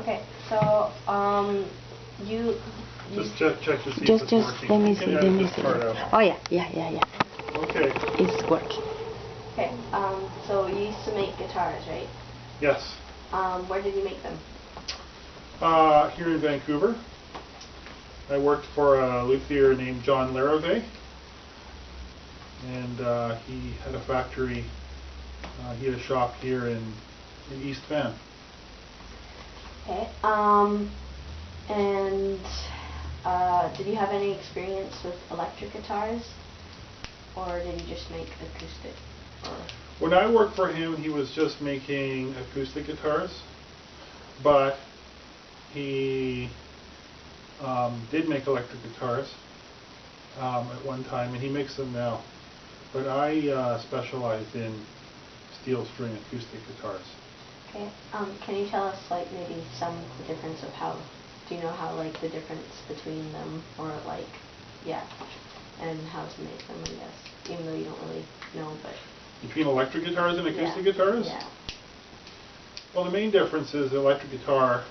Okay, so you just check to see if Just it's working. let me You see. can Let edit me this see. part out. Oh yeah. Okay. It's working. okay. So you used to make guitars, right? Yes. Where did you make them? Here in Vancouver. I worked for a luthier named John Larrivee, and he had a factory. He had a shop here in East Van. Okay. And did you have any experience with electric guitars, or did you just make acoustic? Or? When I worked for him, he was just making acoustic guitars, but he did make electric guitars at one time, and he makes them now. But I specialized in steel string acoustic guitars. Okay. Can you tell us like maybe some difference of how? Do you know how like the difference between them, or like, yeah, and how to make them? I guess, even though you don't really know, but. Between electric guitars and acoustic guitars? Yeah. Well, the main difference is the electric guitar,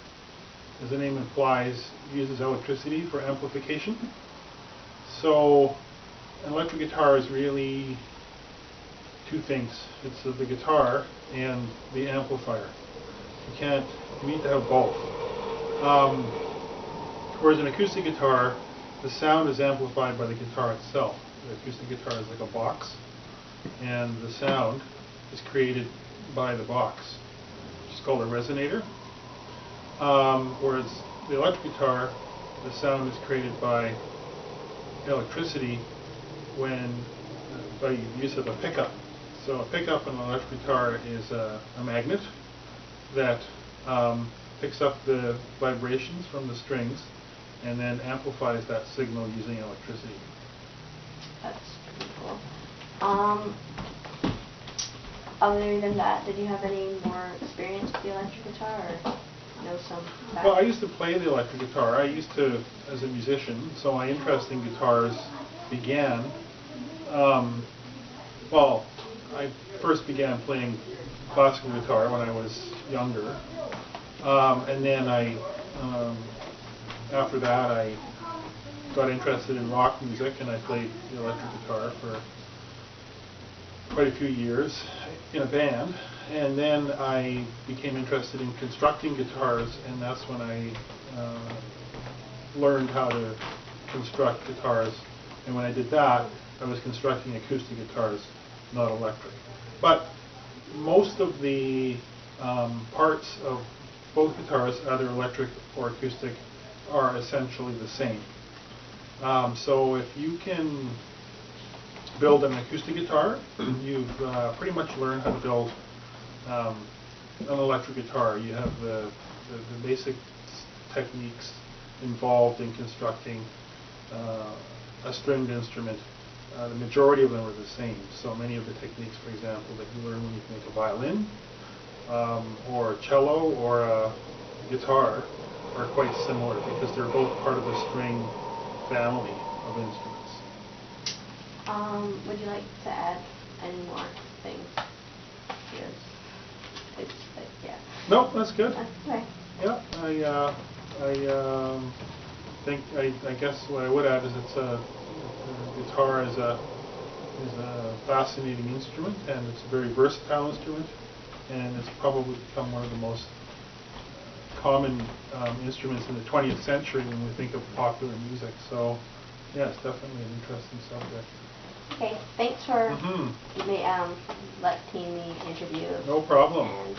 as the name implies, uses electricity for amplification. So an electric guitar is really two things. It's the guitar and the amplifier. You need to have both. Whereas an acoustic guitar, the sound is amplified by the guitar itself. The acoustic guitar is like a box, and the sound is created by the box, which is called a resonator. Whereas the electric guitar, the sound is created by electricity by use of a pickup. So a pickup in an electric guitar is a magnet that picks up the vibrations from the strings and then amplifies that signal using electricity. That's pretty cool. Other than that, did you have any more experience with the electric guitar, or know some? Well, I used to play the electric guitar. I used to, as a musician, so my interest in guitars began. Well, I first began playing classical guitar when I was younger, and then after that, I got interested in rock music, and I played the electric guitar for quite a few years in a band. And then I became interested in constructing guitars, and that's when I learned how to construct guitars. And when I did that, I was constructing acoustic guitars, not electric. But most of the parts of both guitars, either electric or acoustic, are essentially the same. So if you can build an acoustic guitar, you've pretty much learned how to build an electric guitar. You have the basic techniques involved in constructing a stringed instrument. The majority of them are the same. So many of the techniques, for example, that you learn when you make a violin, or a cello, or a guitar, are quite similar because they're both part of the string family of instruments. Would you like to add any more things? Yes. Yeah. No, that's good. Okay. Yeah, I guess what I would add is the guitar is a fascinating instrument, and it's a very versatile instrument, and it's probably become one of the most common instruments in the 20th century when we think of popular music. So, yeah, it's definitely an interesting subject. Okay, thanks for letting me interview. No problem. And